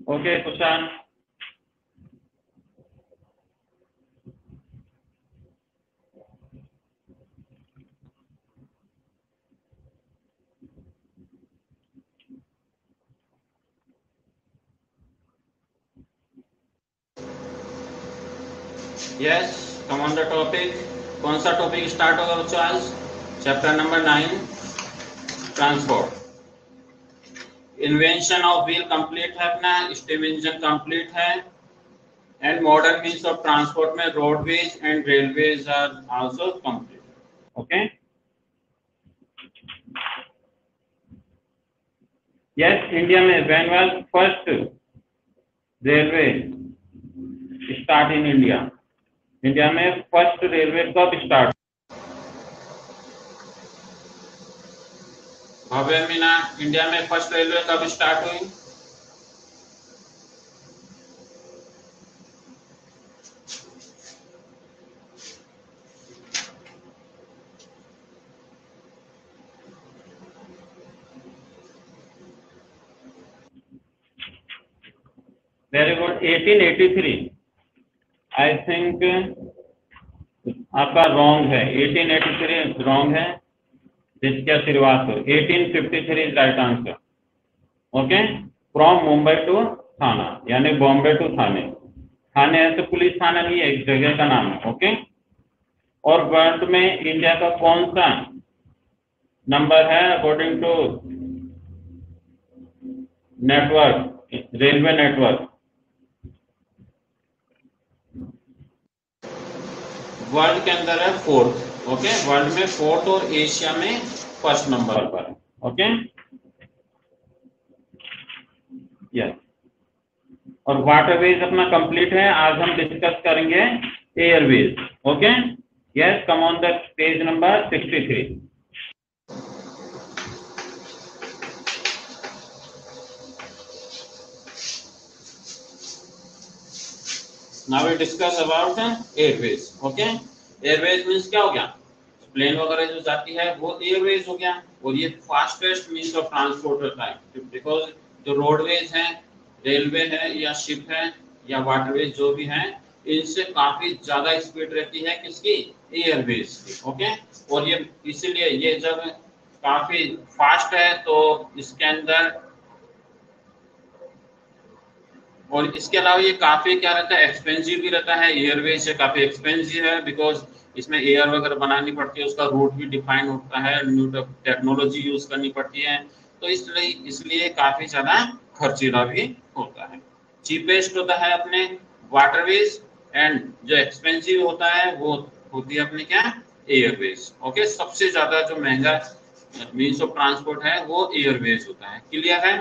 Okay, Kushan. Yes, come on the topic. कौन सा topic start होगा बच्चों आज? Chapter number 9, transport. Invention of wheel complete है अपना, स्टीम इंजन कंप्लीट है, and modern means of transport में roadways and railways are also complete. Okay, yes, India में when was first railway start in India? India में first railway कब start? Bhavya Meena, India में first railway कब start हुई? Very good, 1883। I think आपका wrong है, 1883 wrong है। जिसका Srivastava 1853 is right answer. Okay, from Mumbai to Thana, यानी बॉम्बे टू थाने। थाने ऐसे पुलिस थाना नहीं है, एक जगह का नाम है। ओके, और वर्ल्ड में इंडिया का कौन सा नंबर है according to network, railway network? World के अंदर है 4th। ओके, वर्ल्ड में 4th और एशिया में फर्स्ट नंबर पर है। ओके, यस, और वाटरवेज अपना कंप्लीट है। आज हम डिस्कस करेंगे Airways. Okay, yes, come on the page number 63। Now we discuss about airways. Okay, airways means क्या हो गया? प्लेन वगैरह जो जाती है वो एयरवेज हो गया, और ये फास्टेस्ट मीन्स ऑफ ट्रांसपोर्ट होता है। बिकॉज जो रोडवेज हैं, रेलवे है या शिप है या वाटरवेज जो भी है, इनसे काफी ज्यादा स्पीड रहती है किसकी? एयरवेज की। ओके, और ये इसीलिए ये जब काफी फास्ट है तो इसके अंदर, और इसके अलावा ये काफी क्या रहता है? एक्सपेंसिव भी रहता है। एयरवेज से काफी एक्सपेंसिव है, बिकॉज इसमें एयर वगैरह बनानी पड़ती है, उसका रूट भी डिफाइन होता है, न्यू टेक्नोलॉजी यूज करनी पड़ती है, तो इसलिए काफी ज्यादा खर्चीला भी होता है। चीपेस्ट होता है अपने वाटरवेज, एंड जो एक्सपेंसिव होता है वो होती है अपने क्या? एयरवेज। ओके, सबसे ज्यादा जो महंगा मीन्स ऑफ ट्रांसपोर्ट है वो एयरवेज होता है। क्लियर है?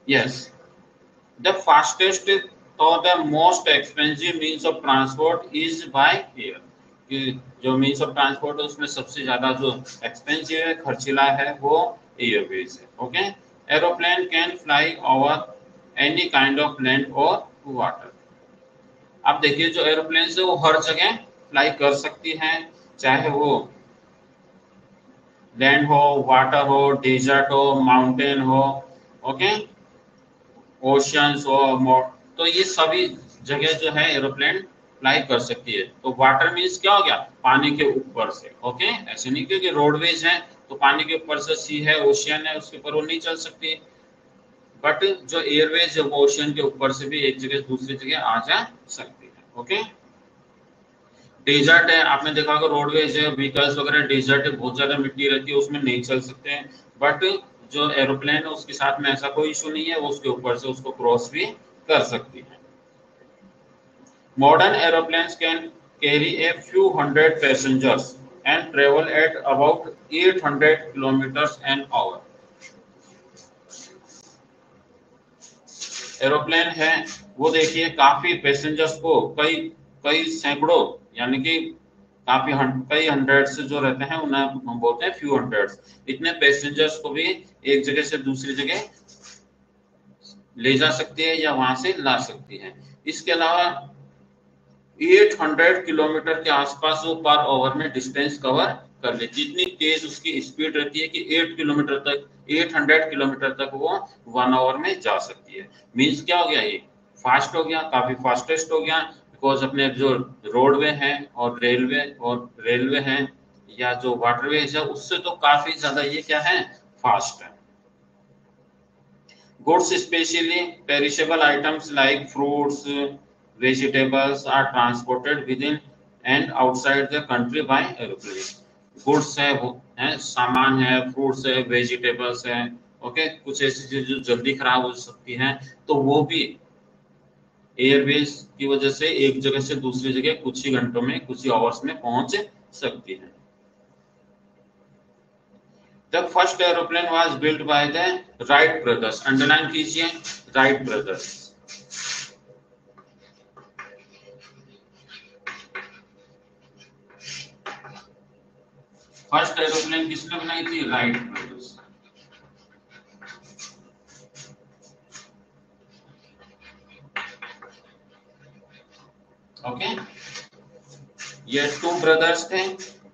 Yes, the fastest or the most expensive means of transport is by air। कि जो means of transport है उसमें सबसे ज्यादा जो expensive है, खर्चीला है, वो एयरवेज है। Okay, aeroplane can fly over any kind of land और वाटर। अब देखिए, जो एरोप्लेन है वो हर जगह फ्लाई कर सकती है, चाहे वो लैंड हो, वाटर हो, डेजर्ट हो, माउंटेन हो, ओके, ओशियंस हो, तो ये सभी जगह जो है एरोप्लेन फ्लाई कर सकती है। तो वाटर मीन्स क्या हो गया? पानी के ऊपर से। ओके, ऐसे नहीं क्योंकि रोडवेज है तो पानी के ऊपर से, सी है, ओशियन है, उसके ऊपर वो नहीं चल सकती। बट जो एयरवेज है वो ओशियन के ऊपर से भी एक जगह दूसरी जगह आ जा सकती है। ओके, डेजर्ट है, आपने देखा होगा रोडवेज है, व्हीकल्स वगैरह डेजर्ट है, बहुत ज्यादा मिट्टी रहती है, उसमें नहीं चल सकते हैं। बट जो एरोप्लेन है उसके साथ में ऐसा कोई इशू नहीं है, वो उसके ऊपर से उसको क्रॉस भी कर सकती है। Modern aeroplanes can carry a few hundred passengers and travel at about 800 kilometres an hour. Aeroplane है वो देखिए काफी पैसेंजर्स को, कई कई सैकड़ों, यानी कि काफी कई हंड्रेड्स जो रहते हैं उन्हें हम बोलते हैं फ्यू हंड्रेड्स। इतने पैसेंजर्स को भी एक जगह से दूसरी जगह ले जा सकती है या वहां से ला सकती है। इसके अलावा 800 किलोमीटर के आसपास वो पर आवर में डिस्टेंस कवर कर ले, जितनी तेज उसकी स्पीड रहती है कि 800 किलोमीटर तक वो 1 आवर में जा सकती है। मीन्स क्या हो गया, ये फास्ट हो गया, काफी फास्टेस्ट हो गया, बिकॉज अपने जो रोडवे हैं और रेलवे हैं या जो वाटरवेज है उससे तो काफी ज्यादा ये क्या है, फास्ट है। Goods, especially perishable items like fruits, vegetables, are transported within and outside the country by aeroplane. Goods है, वो है, सामान है, फ्रूट्स है, वेजिटेबल्स है, ओके, कुछ ऐसी चीजें जो जल्दी खराब हो सकती हैं, तो वो भी एयरवेज की वजह से एक जगह से दूसरी जगह कुछ ही घंटों में, कुछ ही आवर्स में पहुंच सकती है। The first aeroplane was built by the Wright brothers. Underline कीजिए, Wright brothers. फर्स्ट एरोप्लेन किसने बनाई थी, राइट ब्रदर्स। ओके, ये 2 ब्रदर्स थे,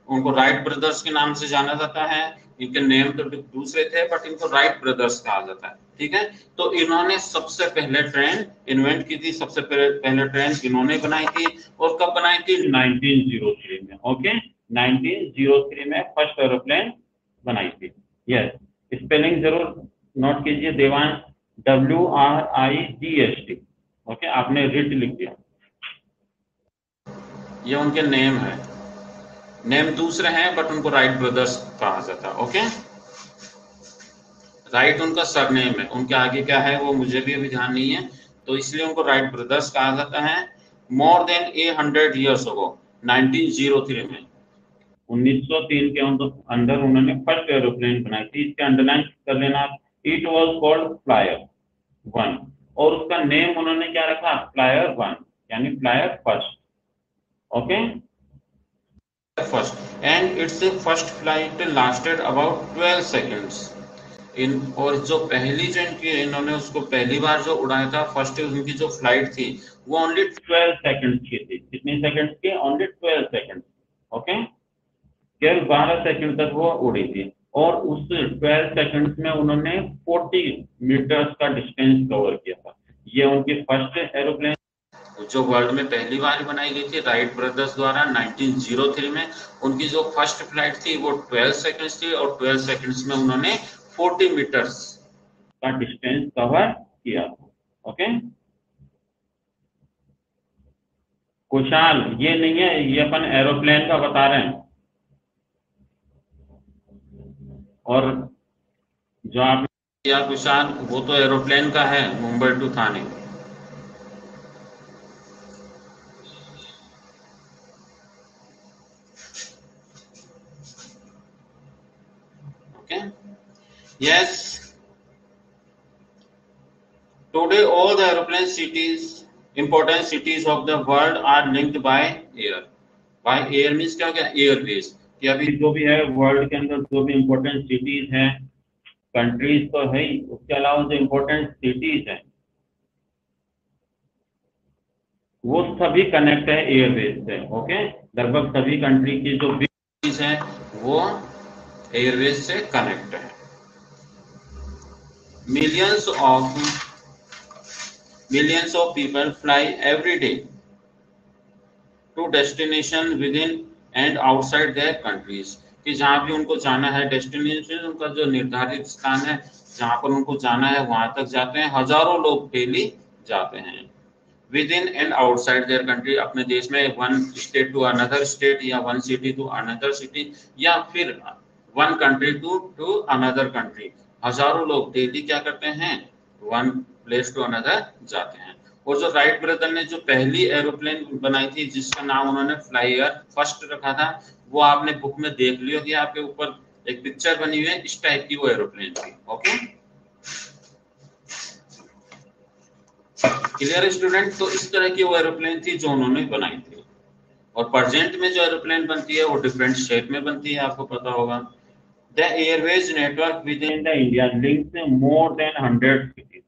उनको राइट ब्रदर्स के नाम से जाना जाता है। इनके नेम तो दूसरे थे बट इनको राइट ब्रदर्स कहा जाता है, ठीक है। तो इन्होंने सबसे पहले ट्रेन इन्वेंट की थी, सबसे पहले ट्रेन इन्होंने बनाई थी, और कब बनाई थी, 1903 में। ओके, 1903 में फर्स्ट एरोप्लेन बनाई थी। यस, स्पेलिंग जरूर नोट कीजिए, देवांश, WRIGHT। ओके, आपने रिट लिख दिया, ये उनके नेम है, नेम दूसरे हैं बट उनको राइट ब्रदर्स कहा जाता है। ओके, राइट उनका सरनेम है, उनके आगे क्या है वो मुझे भी अभी ध्यान नहीं है, तो इसलिए उनको राइट ब्रदर्स कहा जाता है। मोर देन 800 years ago, 1903 में, 1903 के अंदर उन्होंने फर्स्ट एरोप्लेन बनाई थी। इसके अंडरलाइन कर लेना, इट वाज कॉल्ड फ्लायर 1, और उसका नेम उन्होंने क्या रखा, फ्लायर 1, यानी flyer first. Okay, first, and it's first flight lasted about 12 seconds. और जो पहली जो इन्होंने उसको पहली बार जो उड़ाया था, फर्स्ट उनकी जो फ्लाइट थी वो ओनली 12 सेकंड की थी। कितने सेकंड की, ओनली 12 सेकंड। ओके, केवल 12 सेकंड तक वो उड़ी थी, और उस 12 सेकंड्स में उन्होंने 40 मीटर्स का डिस्टेंस कवर किया था। ये उनकी फर्स्ट एरोप्लेन जो वर्ल्ड में पहली बार बनाई गई थी राइट ब्रदर्स द्वारा 1903 में। उनकी जो फर्स्ट फ्लाइट थी वो 12 सेकंड्स थी, और 12 सेकंड्स में उन्होंने 40 मीटर्स का डिस्टेंस कवर किया था। ओके, कुशाल, ये नहीं है, ये अपन एरोप्लेन का बता रहे हैं, और जो आप या कुशाल वो तो एरोप्लेन का है, Mumbai to Thane. Okay, yes, today all the aeroplane cities, important cities of the world are linked by air. by air means क्या हो गया, एयरवेज, कि अभी जो भी है वर्ल्ड के अंदर जो भी इम्पोर्टेंट सिटीज हैं, कंट्रीज तो है ही, उसके अलावा जो इम्पोर्टेंट सिटीज हैं वो सभी कनेक्ट है एयरवेज से। ओके, लगभग सभी कंट्री की जो बिग सिटीज हैं वो एयरवेज से कनेक्ट है। millions of people fly every day to destination within and outside their countries, कि जहाँ भी उनको जाना है, डेस्टिनेशन उनका जो निर्धारित स्थान है जहाँ पर उनको जाना है वहां तक जाते हैं, हजारों लोग डेली जाते हैं। Within and outside their country, अपने देश में, one state to another state, या one city to another city, या फिर one country to another country, हजारों लोग डेली क्या करते हैं, वन प्लेस टू अनदर जाते हैं। और जो राइट ब्रदर ने जो पहली एरोप्लेन बनाई थी जिसका नाम उन्होंने फ्लायर फर्स्ट रखा था, वो आपने बुक में देख लियो कि आपके ऊपर एक पिक्चर बनी हुई है, इस टाइप की वो एरोप्लेन थी। Okay, clear student? तो इस तरह की वो एरोप्लेन थी जो उन्होंने बनाई थी। और प्रेजेंट में जो एरोप्लेन बनती है वो डिफरेंट शेप में बनती है, आपको पता होगा। The Airways network with in the India links more than 100 cities,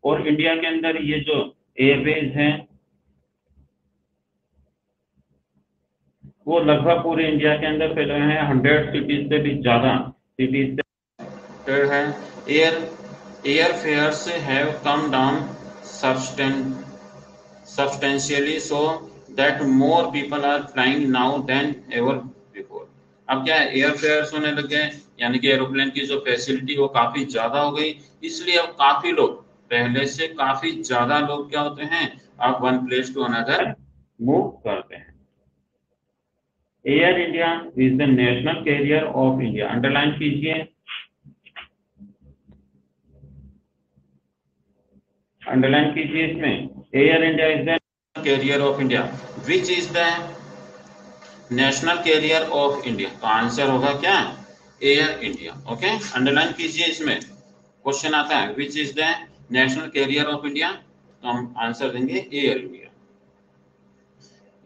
और इंडिया के अंदर ये जो एयरवेज हैं वो लगभग पूरे इंडिया के अंदर फैले हुए हैं, 100 सिटीज से भी ज़्यादा सिटीज से है। Air fares have come down substantially so that more people are flying now than ever before। अब क्या है, एयर फेयर्स होने लग गए, यानी कि एरोप्लेन की जो फैसिलिटी वो काफी ज्यादा हो गई, इसलिए अब काफी लोग, पहले से काफी ज्यादा लोग क्या होते हैं, अब one place to another move करते हैं। Air India is the national carrier of India, underline कीजिए, अंडरलाइन कीजिए इसमें, Air India is the carrier of India, which is the national carrier of India. तो आंसर होगा क्या, एयर इंडिया। ओके, अंडरलाइन कीजिए, इसमें क्वेश्चन आता है which is the national carrier of India, तो हम आंसर देंगे Air India.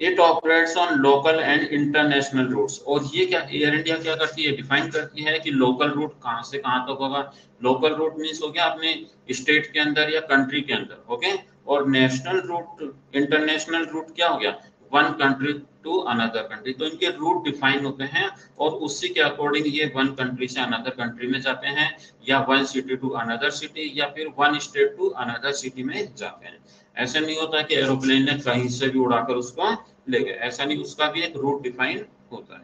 It operates on local and international routes, और ये क्या एयर इंडिया क्या करती है, डिफाइन करती है कि लोकल रूट कहां से कहां तक होगा। लोकल रूट मीन्स हो गया अपने स्टेट के अंदर या कंट्री के अंदर, ओके। और नेशनल रूट, इंटरनेशनल रूट क्या हो गया, one country to another country. तो इनके रूट डिफाइन होते हैं और उसी के अकॉर्डिंग ये वन कंट्री से अनदर कंट्री में जाते हैं, या one city to another city, या फिर one state to another city में जाते हैं। ऐसा नहीं होता कि एरोप्लेन ने कहीं से भी उड़ाकर उसको ले गए, ऐसा नहीं, उसका भी एक रूट डिफाइन होता है।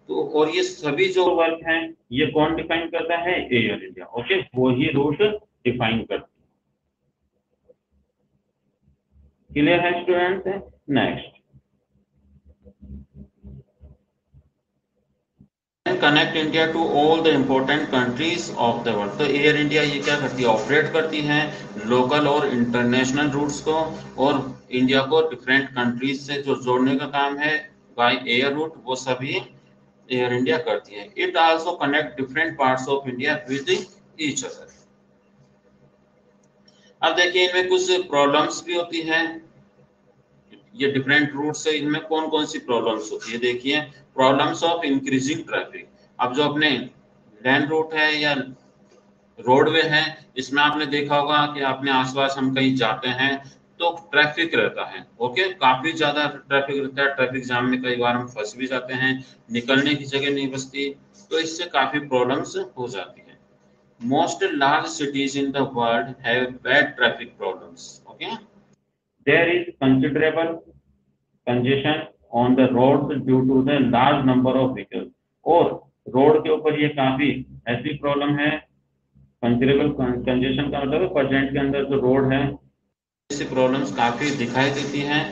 तो और ये सभी जो वर्क हैं ये कौन डिफाइन करता है, एयर इंडिया, ओके, वो ही रूट डिफाइन करता है। क्लियर है students? Next, connect India to all the important countries of the world. तो एयर इंडिया ये क्या करती है, ऑपरेट करती है लोकल और इंटरनेशनल रूट्स को, और इंडिया को डिफरेंट कंट्रीज से जो जोड़ने का काम है बाय एयर रूट, वो सभी एयर इंडिया करती है। It also connect different parts of India with each other. अब देखिए इनमें कुछ प्रॉब्लम्स भी होती है, ये डिफरेंट रूट्स है, इनमें कौन कौन सी प्रॉब्लम्स होती है, देखिए प्रॉब्लम्स ऑफ इंक्रीजिंग ट्रैफिक। अब जो अपने लैंड रूट है या रोडवे है, इसमें आपने देखा होगा कि अपने आसपास हम कहीं जाते हैं तो ट्रैफिक रहता है, ओके, काफी ज्यादा ट्रैफिक रहता है, ट्रैफिक जाम में कई बार हम फंस भी जाते हैं, निकलने की जगह नहीं बचती, तो इससे काफी प्रॉब्लम्स हो जाती है। Most large cities in the world have bad traffic problems, okay. There is considerable congestion on the road due to the large number of vehicles, और रोड के ऊपर ये काफी ऐसी प्रॉब्लम है, कंसिडरेबल कंजेशन का मतलब प्रेजेंट के अंदर जो रोड है, ऐसी प्रॉब्लम्स काफी दिखाई देती हैं।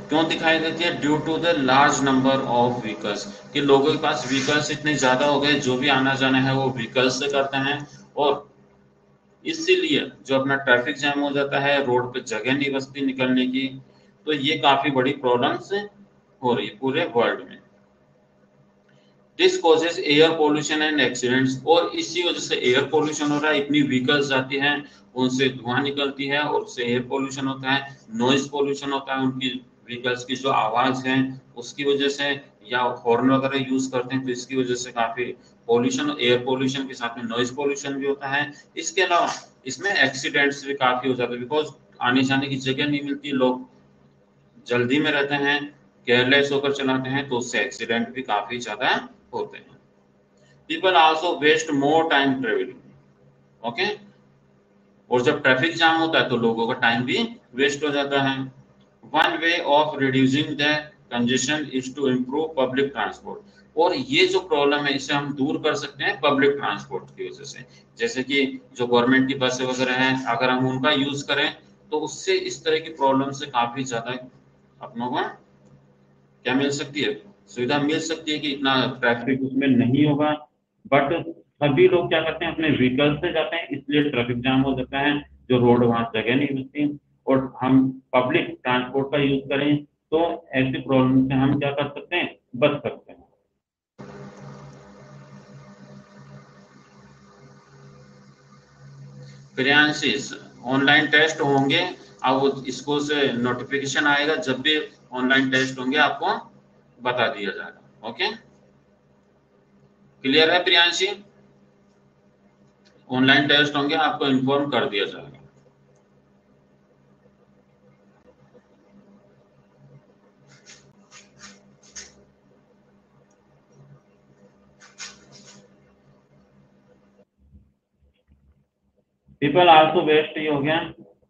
क्यों दिखाई देती है, due to the large number of vehicles, कि लोगों के पास व्हीकल्स इतने ज्यादा हो गए, जो भी आना जाना है वो व्हीकल्स से करते हैं, और इसीलिए जो अपना ट्रैफिक जैम हो जाता है, रोड पे जगह नहीं बचती निकलने की, तो ये काफी बड़ी प्रॉब्लम्स हो रही है पूरे वर्ल्ड में। This causes air pollution and accidents, और इसी वजह से एयर पोल्यूशन हो रहा है, इतनी व्हीकल्स जाती हैं, उनसे धुआं निकलती है और उससे एयर पोल्यूशन होता है, नॉइज पोल्यूशन होता है, उनकी व्हीकल्स की जो आवाज है उसकी वजह से, या हॉर्न वगैरह यूज करते हैं तो इसकी वजह से काफी पोल्यूशन, एयर पोल्यूशन के साथ में नॉइज पोल्यूशन भी होता है। इसके अलावा इसमें एक्सीडेंट्स भी काफी हो जाते हैं, बिकॉज आने जाने की जगह नहीं मिलती, लोग जल्दी में रहते हैं, केयरलेस होकर चलाते हैं, तो उससे एक्सीडेंट भी काफी ज्यादा होते हैं। People also waste more time travelling, okay, और जब ट्रैफिक जाम होता है तो लोगों का टाइम भी वेस्ट हो जाता है। One way of reducing the congestion is to improve public transport, और ये जो प्रॉब्लम है इसे हम दूर कर सकते हैं पब्लिक ट्रांसपोर्ट की वजह से, जैसे कि जो गवर्नमेंट की बसें वगैरह हैं, अगर हम उनका यूज करें तो उससे इस तरह की प्रॉब्लम से काफी ज्यादा अपनों को क्या मिल सकती है, सुविधा मिल सकती है कि इतना ट्रैफिक उसमें नहीं होगा, बट सभी लोग क्या करते हैं, अपने व्हीकल से जाते हैं, इसलिए ट्रैफिक जाम हो जाता है, जो रोड वहां जगह नहीं मिलती, और हम पब्लिक ट्रांसपोर्ट का यूज करें तो ऐसी प्रॉब्लम से हम क्या कर सकते हैं, बच सकते हैं। प्रियांशीष, ऑनलाइन टेस्ट होंगे, अब स्कूल से नोटिफिकेशन आएगा, जब भी ऑनलाइन टेस्ट होंगे आपको बता दिया जाएगा, ओके। क्लियर है प्रियांशी, ऑनलाइन टेस्ट होंगे आपको इन्फॉर्म कर दिया जाएगा। पीपल आल्सो वेस्ट ये हो गया।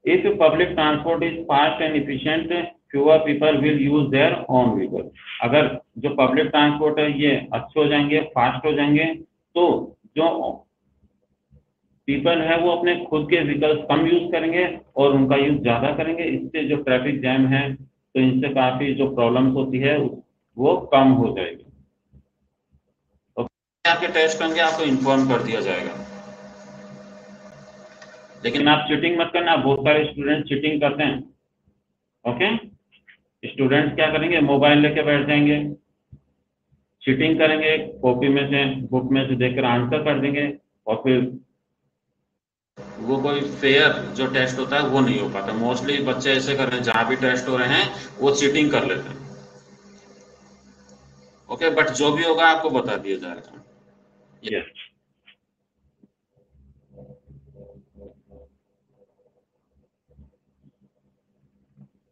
If public transport is fast and efficient fewer people will use their own vehicle. अगर जो पब्लिक ट्रांसपोर्ट है ये अच्छे हो जाएंगे, फास्ट हो जाएंगे, तो जो पीपल है वो अपने खुद के व्हीकल्स कम यूज करेंगे और उनका यूज ज्यादा करेंगे। इससे जो ट्रैफिक जैम है तो इनसे काफी जो प्रॉब्लम्स होती है वो कम हो जाएगी। आपके टेस्ट होंगे, आपको इन्फॉर्म कर दिया जाएगा। लेकिन आप चीटिंग मत करना, बहुत सारे स्टूडेंट चीटिंग करते हैं। ओके, स्टूडेंट्स क्या करेंगे, मोबाइल लेके बैठ जाएंगे, चीटिंग करेंगे, कॉपी में से बुक में से देखकर आंसर कर देंगे और फिर वो कोई फेयर जो टेस्ट होता है वो नहीं हो पाता। मोस्टली बच्चे ऐसे कर रहे हैं, जहां भी टेस्ट हो रहे हैं वो चीटिंग कर लेते हैं। ओके, बट जो भी होगा आपको बता दिया जाएगा। Yes.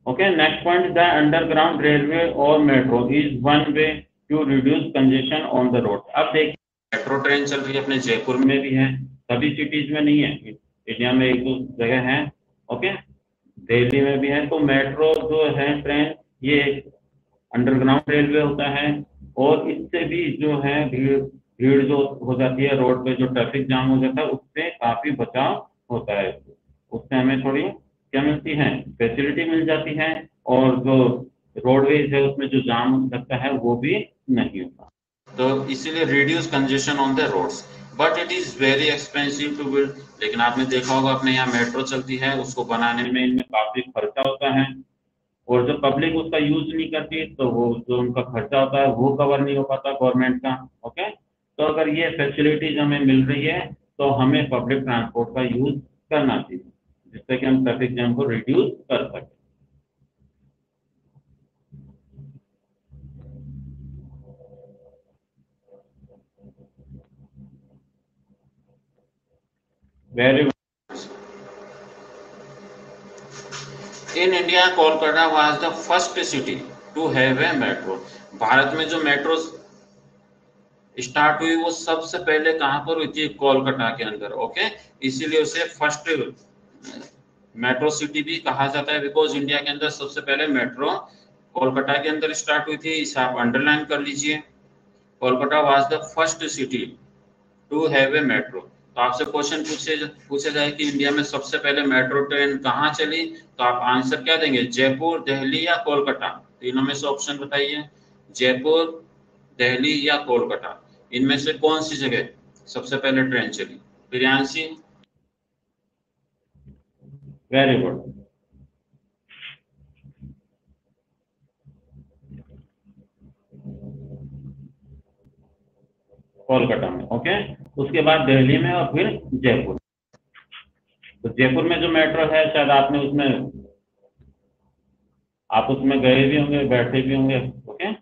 Okay, next point, the underground railway or metro is one way to reduce congestion on the road. अब देखिए मेट्रो ट्रेन चल रही है, अपने जयपुर में भी है, सभी सिटीज में नहीं है, इंडिया में एक दो जगह है। ओके, दिल्ली में भी है। तो मेट्रो जो है ट्रेन ये अंडरग्राउंड रेलवे होता है और इससे भी जो है भीड़ जो हो जाती है रोड पे, जो ट्रैफिक जाम हो जाता है, उससे काफी बचाव होता है। उससे हमें थोड़ी क्या मिलती है, फैसिलिटी मिल जाती है और जो रोडवेज है उसमें जो जाम लगता है वो भी नहीं होता। तो इसीलिए reduce congestion on the roads, but it is very expensive to build. लेकिन आपने देखा होगा अपने यहाँ मेट्रो चलती है, उसको बनाने में इनमें काफी खर्चा होता है और जो पब्लिक उसका यूज नहीं करती तो वो जो उनका खर्चा होता है वो कवर नहीं हो पाता गवर्नमेंट का। ओके, तो अगर ये फैसिलिटीज हमें मिल रही है तो हमें पब्लिक ट्रांसपोर्ट का यूज करना चाहिए, जिससे कि हम ट्रैफिक जैम को रिड्यूस कर सकें। Very in India Kolkata was the first city to have a metro. भारत में जो मेट्रो स्टार्ट हुई वो सबसे पहले कहां पर हुई थी, कोलकाता के अंदर। ओके, इसीलिए उसे फर्स्ट मेट्रो सिटी भी कहा जाता है, बिकॉज इंडिया के अंदर सबसे पहले मेट्रो कोलकाता के अंदर स्टार्ट हुई थी। इसे आप अंडरलाइन कर लीजिए, Kolkata was the first city to have a metro. तो आपसे क्वेश्चन पूछे जाए कि इंडिया में सबसे पहले मेट्रो ट्रेन कहाँ चली, तो आप आंसर क्या देंगे, जयपुर, दिल्ली या कोलकाता? तीनों में से ऑप्शन बताइए, जयपुर, दिल्ली या कोलकाता, इनमें से कौन सी जगह सबसे पहले ट्रेन चली? प्रियांशी? वेरी गुड, कोलकाता में। ओके, उसके बाद दिल्ली में और फिर जयपुर। तो जयपुर में जो मेट्रो है शायद आपने आप उसमें गए भी होंगे, बैठे भी होंगे। Okay,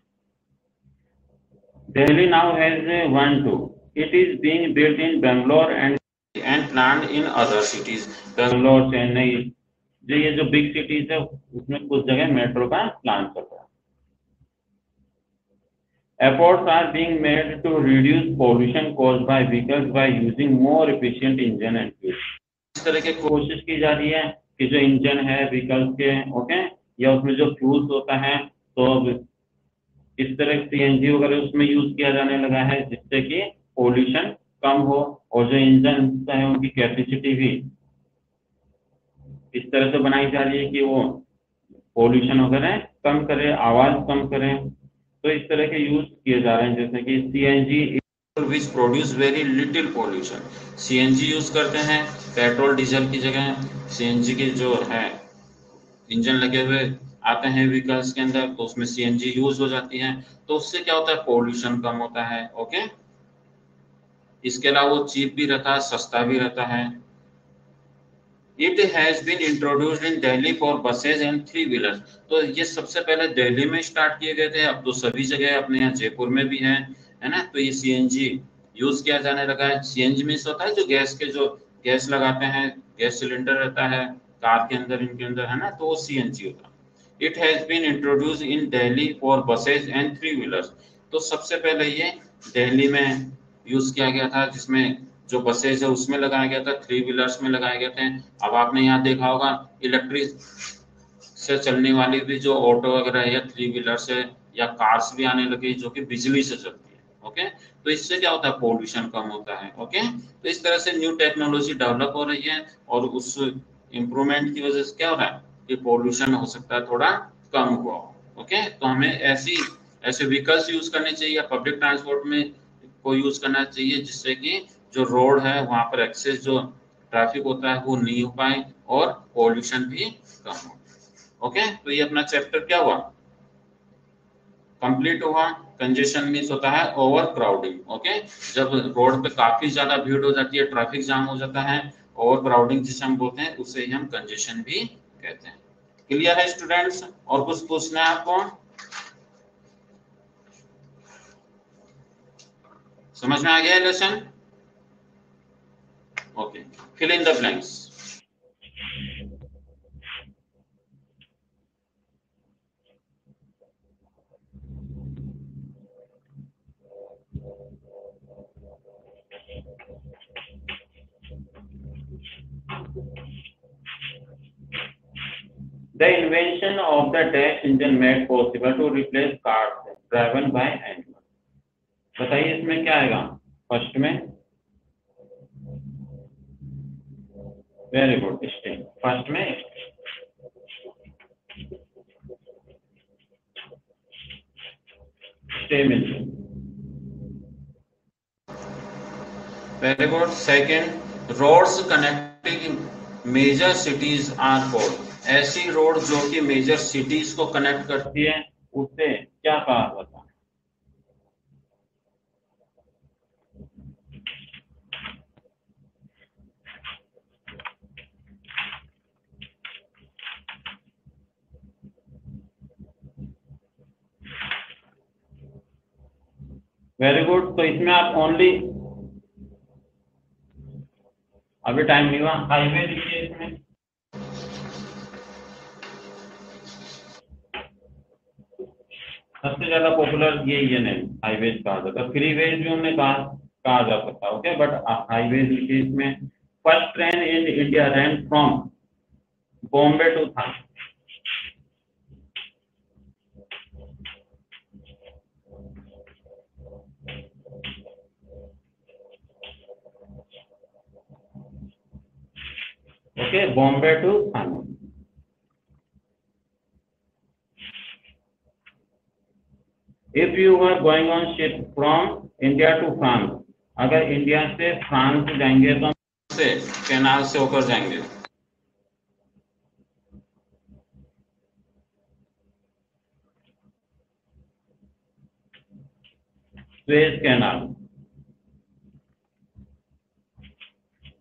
Delhi now has one two, it is being built in Bangalore and planned in other cities। Bangalore, Chennai, जो ये जो बिग सिटीज है उसमें कुछ जगह मेट्रो का प्लान चल रहा है। Efforts are being made to reduce pollution caused by vehicles by using more efficient engine and fuel। इस तरह की कोशिश की जा रही है कि जो इंजन है व्हीकल्स के, ओके, या उसमें जो फ्यूल्स होता है, तो इस तरह सीएनजी वगैरह उसमें यूज किया जाने लगा है, जिससे कि पोल्यूशन कम हो और जो इंजन है उनकी कैपेसिटी भी इस तरह से बनाई जा रही है कि वो पोल्यूशन वगैरह कम करे, आवाज कम करे। तो इस तरह के यूज किए जा रहे हैं, जैसे कि CNG which produce very little pollution. CNG use करते हैं पेट्रोल डीजल की जगह। सीएनजी की जो है इंजन लगे हुए आते हैं व्हीकल्स के अंदर, तो उसमें सीएनजी यूज हो जाती है, तो उससे क्या होता है, पोल्यूशन कम होता है। ओके, इसके अलावा वो चीप भी रहता है, सस्ता भी रहता है। It has been introduced in Delhi for buses and three wheelers। तो ये सबसे पहले दिल्ली में स्टार्ट किए गए थे, अब तो सभी जगह अपने यहाँ जयपुर में भी है ना। तो ये सीएनजी यूज किया जाने लगा है। सीएनजी मीन्स होता है जो गैस लगाते हैं, गैस सिलेंडर रहता है कार के अंदर, इनके अंदर, है ना, तो वो सीएनजी होता है। It has been introduced in Delhi for buses and three wheelers। तो सबसे पहले ये दिल्ली में यूज किया गया था, जिसमें जो बसेज है उसमें लगाया गया था, 3 व्हीलर्स में लगाए गए थे। अब आपने यहाँ देखा होगा इलेक्ट्रिक से चलने वाली भी जो ऑटो वगैरह है या 3 व्हीलर्स है या कार्स भी आने लगी जो कि बिजली से चलती है। ओके, तो इससे क्या होता है, पोल्यूशन कम होता है। ओके, तो इस तरह से न्यू टेक्नोलॉजी डेवलप हो रही है और उस इम्प्रूवमेंट की वजह से क्या हो रहा है कि पोल्यूशन हो सकता है थोड़ा कम हुआ। ओके, तो हमें ऐसे व्हीकल्स यूज करने चाहिए या पब्लिक ट्रांसपोर्ट में को यूज करना चाहिए जिससे कि जो रोड है वहां पर एक्सेस जो ट्रैफिक होता है वो नहीं हो पाए और पोल्यूशन भी कम हो। ओके, तो ये अपना चैप्टर क्या हुआ, कंप्लीट हुआ। कंजेशन मीन्स होता है ओवर क्राउडिंग। ओके, जब रोड पे काफी ज्यादा भीड़ हो जाती है, ट्रैफिक जाम हो जाता है, ओवर क्राउडिंग जिसे हम बोलते हैं उसे ही हम कंजेशन भी कहते हैं। क्लियर है स्टूडेंट्स? और कुछ पूछना है आपको? समझ में आ गया lesson? Okay, fill in the blanks. The invention of the dash engine made possible to replace cars driven by animals. बताइए इसमें क्या आएगा फर्स्ट में? Very good, steam. फर्स्ट में steam engine. Very good. Second, roads connecting major cities are called. ऐसी road जो कि major cities को कनेक्ट करती है उसे क्या कहा जाता है? Very good. तो इसमें आप ओनली, अभी टाइम नहीं हुआ, हाईवे लिखिए इसमें। सबसे ज्यादा पॉपुलर ये नेम हाईवेज कहा जाता है। फ्रीवेज भी हमने कहा जा सकता है। ओके, बट हाईवेज लिखिए इसमें। First train in India ran from Bombay to Thane. Okay, Bombay to Thane. If you are going on ship from India to France, अगर इंडिया से फ्रांस जाएंगे तो से कैनाल से होकर जाएंगे। सुएज कैनाल,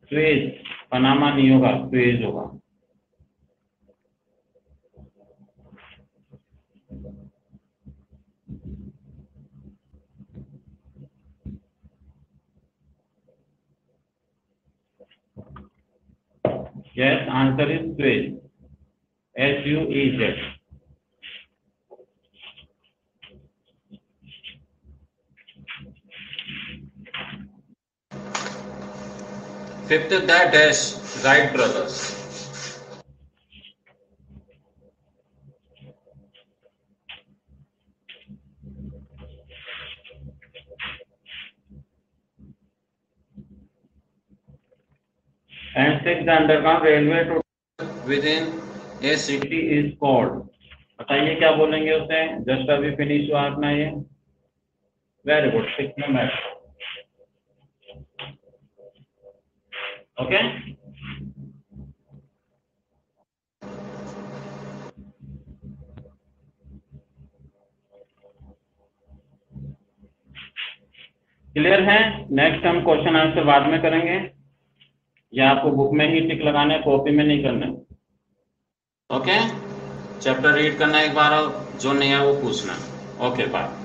सुएज, पनामा नहीं होगा, सुएज होगा। Yes, answer is Suez. S-U-E-Z. Fifth, the dash Wright brothers. And sixth, the underground railway to Within a city city is called. बताइए क्या बोलेंगे उसे? जस्ट अभी फिनिश हुआ अपना ये। वेरी गुड, 6 में मेट्रो। ओके, क्लियर है? नेक्स्ट हम क्वेश्चन आंसर बाद में करेंगे, या आपको बुक में ही टिक लगाने, कॉपी में नहीं करना। ओके, चैप्टर रीड करना एक बार और जो नहीं है वो पूछना। Okay, bye.